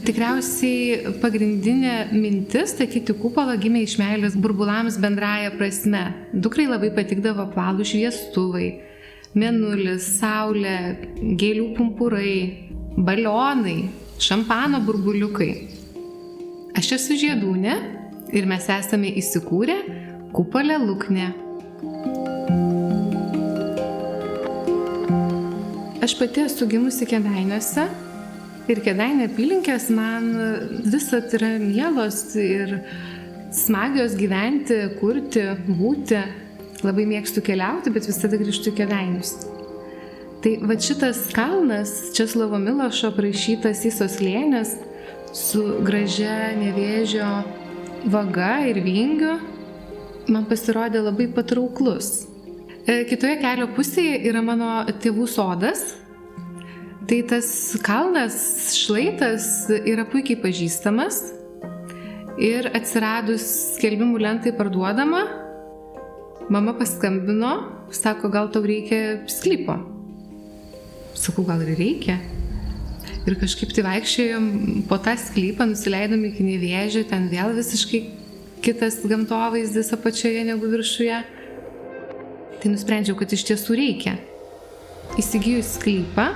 Tikriausiai pagrindinė mintis statyti kupolą gimė iš meilės burbulams bendraja prasme. Dukrai labai patikdavo apvalūs šviestuvai, mėnulis, saulė, gėlių pumpurai, balionai, šampano burbuliukai. Aš esu Žiedūnė ir mes esame įsikūrę Kupolė Luknė. Aš pati esu gimusi Kėdainiuose. Ir Kėdainių apylinkės man visat yra mielos ir smagios gyventi, kurti, būti. Labai mėgstu keliauti, bet visada grįžtu į Kėdainius. Tai va šitas kalnas, Česlovo Milošo aprašytas Isos slėnis su gražia Nevėžio vaga ir vingiu, man pasirodė labai patrauklus. Kitoje kelio pusėje yra mano tėvų sodas. Tai tas kalnas, šlaitas yra puikiai pažįstamas ir atsiradus skelbimų lentai parduodama, mama paskambino, sako, gal tau reikia sklypo. Sakau, gal ir reikia. Ir kažkaip tai vaikščiojom po tą sklypą, nusileidom iki Nevėžio, ten vėl visiškai kitas gamtovaizdis apačioje negu viršuje. Tai nusprendžiau, kad iš tiesų reikia. Įsigijus sklypą,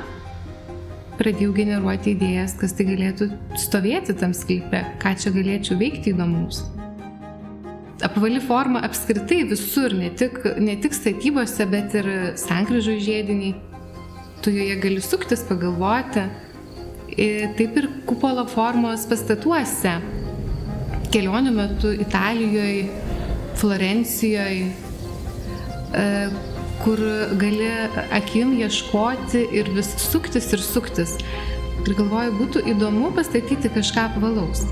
pradėjau generuoti idėjas, kas tai galėtų stovėti tam sklype, ką čia galėčiau veikti įdomaus. Apvali forma apskritai visur, ne tik statybose, bet ir sankryžų žiediniai. Tu joje gali suktis, pagalvoti. Taip ir kupolo formos pastatuose. Kelionių metu Italijoje, Florencijoje, kur gali akim ieškoti ir vis suktis ir suktis. Ir galvoju, būtų įdomu pastatyti kažką apvalaus.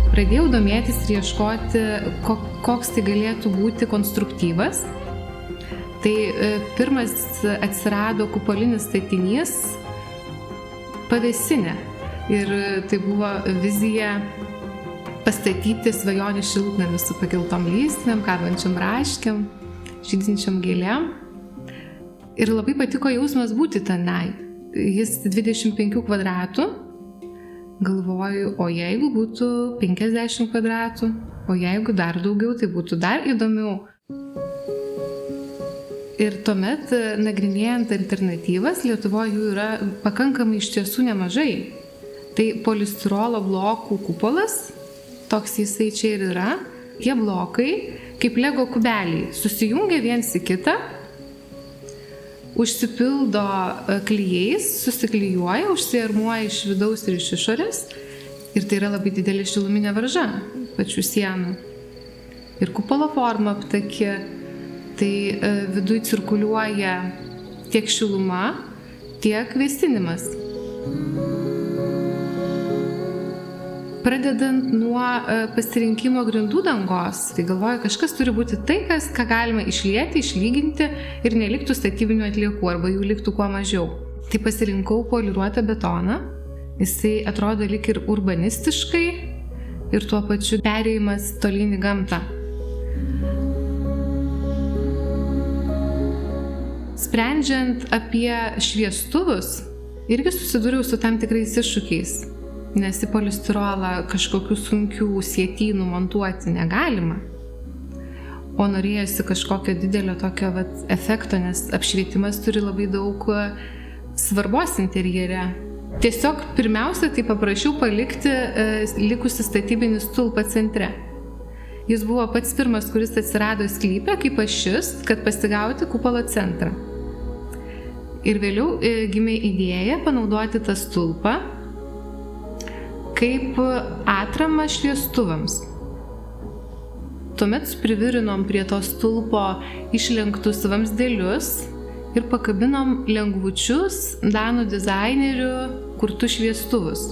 Pradėjau domėtis ir ieškoti, koks tai galėtų būti konstruktyvas. Tai pirmas atsirado kupolinis statinys pavėsinė. Ir tai buvo vizija pastatyti svajonių šiltnamį su pakeltom lysvėm, kabančiam raškiam, žydinčiam gėlėm. Ir labai patiko jausmas būti tenai. Jis 25 kvadratų. Galvoju, o jeigu būtų 50 kvadratų, o jeigu dar daugiau, tai būtų dar įdomiau. Ir tuomet, nagrinėjant alternatyvas, Lietuvoje jų yra pakankamai iš tiesų nemažai. Tai polistirolo blokų kupolas, toks jisai čia ir yra. Tie blokai, kaip lego kubeliai, susijungia viens į kitą, užsipildo klijais, susiklijuoja, užsiarmuoja iš vidaus ir iš išorės. Ir tai yra labai didelė šiluminė varža pačių sienų. Ir kupolo forma aptaki, tai viduj cirkuliuoja tiek šiluma, tiek vėsinimas. Pradedant nuo pasirinkimo grindų dangos, tai galvoju, kažkas turi būti tai, ką galima išlieti, išlyginti ir neliktų statybinių atliekų arba jų liktų kuo mažiau. Tai pasirinkau poliruotą betoną. Jisai atrodo lyg ir urbanistiškai ir tuo pačiu perėjimas tolyn į gamtą. Sprendžiant apie šviestuvus, irgi susidūriau su tam tikrais iššūkiais. Nes į polistirolą kažkokių sunkių sietynų montuoti negalima. O norėjosi kažkokio didelio tokio efekto, nes apšvietimas turi labai daug svarbos interjere. Tiesiog pirmiausia, tai paprašiau palikti likusį statybinį stulpą centre. Jis buvo pats pirmas, kuris atsirado sklype kaip ašis, kad pasigauti kupolo centrą. Ir vėliau gimė idėja panaudoti tą stulpą kaip atramą šviestuvams. Tuomet privirinom prie to stulpo išlenktus vamzdelius ir pakabinom lengvučius danų dizainerių kurtus šviestuvus.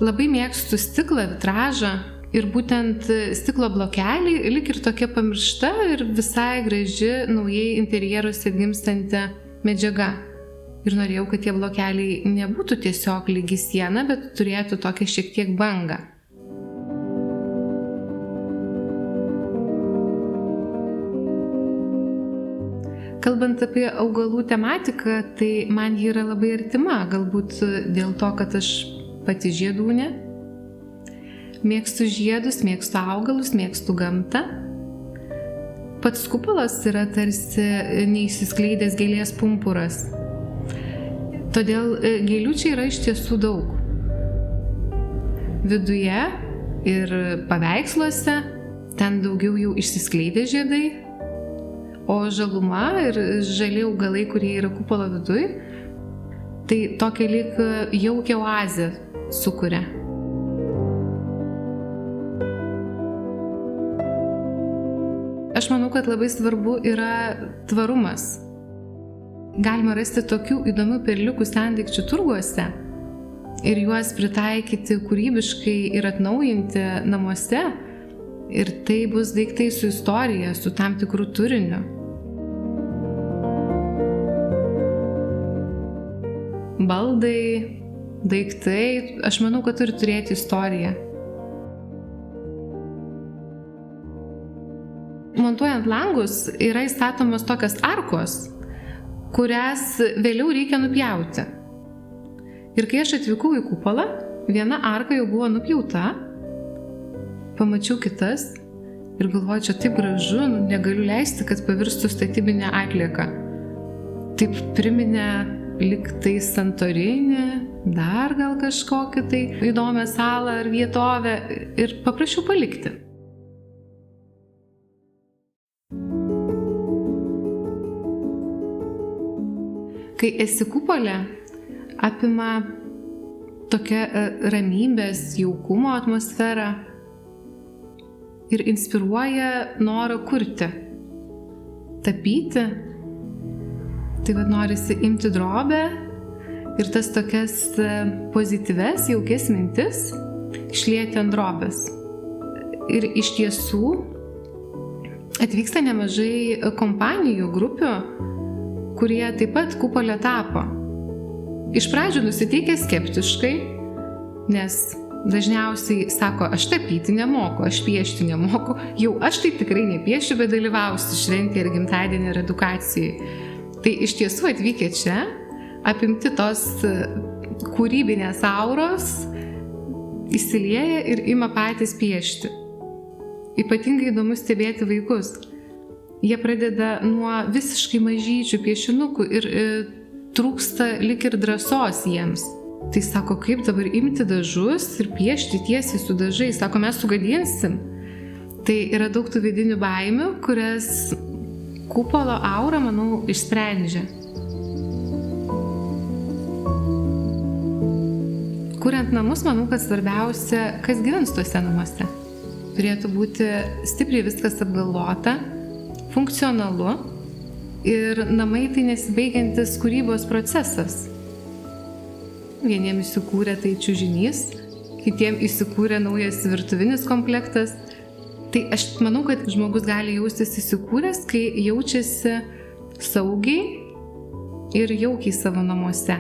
Labai mėgstu stiklą, vitražą ir būtent stiklo blokeliai lyg ir tokia pamiršta ir visai graži naujai interjeruose atgimstanti medžiaga. Ir norėjau, kad tie blokeliai nebūtų tiesiog lygi siena, bet turėtų tokią šiek tiek bangą. Kalbant apie augalų tematiką, tai man ji yra labai artima, galbūt dėl to, kad aš pati žiedūnė. Mėgstu žiedus, mėgstu augalus, mėgstu gamtą. Pats kupolas yra tarsi neįsiskleidęs gėlės pumpuras. Todėl gėlių čia yra iš tiesų daug. Viduje ir paveiksluose ten daugiau jau išsiskleidę žiedai, o žaluma ir žali augalai, kurie yra kupolo viduj, tai tokia lyg jaukia oazė sukuria. Aš manau, kad labai svarbu yra tvarumas. Galima rasti tokių įdomių perliukų sendaikčių turguose ir juos pritaikyti kūrybiškai ir atnaujinti namuose. Ir tai bus daiktai su istorija, su tam tikru turiniu. Baldai, daiktai, aš manau, kad turi turėti istoriją. Montuojant langus yra įstatomos tokias arkos, kurias vėliau reikia nupjauti. Ir kai aš atvykau į kupolą, viena arka jau buvo nupjauta, pamačiau kitas ir galvoju, čia taip gražu, negaliu leisti, kad pavirstų statybinę atlieką. Taip priminė lyg tai Santorinį, dar gal kažkokią tai įdomią salą ar vietovę ir paprašiau palikti. Kai esi kupole, apima tokia ramybės, jaukumo atmosfera ir inspiruoja norą kurti, tapyti. Tai vad norisi imti drobę ir tas tokias pozityves, jaukias mintis išlieti ant drobės. Ir iš tiesų atvyksta nemažai kompanijų, grupių, kurie taip pat kupolę tapo. Iš pradžių nusiteikę skeptiškai, nes dažniausiai sako, aš tapyti nemoku, aš piešti nemoku, jau aš tai tikrai nepiešiu, bet dalyvausiu šventėje ir gimtadienį ir edukacijai. Tai iš tiesų atvykę čia, apimti tos kūrybinės auros, įsilieja ir ima patys piešti. Ypatingai įdomu stebėti vaikus. Jie pradeda nuo visiškai mažyčių piešinukų ir trūksta lik ir drąsos jiems. Tai sako, kaip dabar imti dažus ir piešti tiesiai su dažais. Sako, mes sugadinsim. Tai yra daug tų vidinių baimių, kurias kupolo aura, manau, išsprendžia. Kuriant namus, manau, kad svarbiausia, kas gyvens tuose namuose. Turėtų būti stipriai viskas apgalvota, funkcionalu ir namai tai nesibaigiantis kūrybos procesas. Vieniem įsikūrė tai čiužinys, kitiem įsikūrė naujas virtuvinis komplektas. Tai aš manau, kad žmogus gali jaustis įsikūręs, kai jaučiasi saugiai ir jaukiai savo namuose.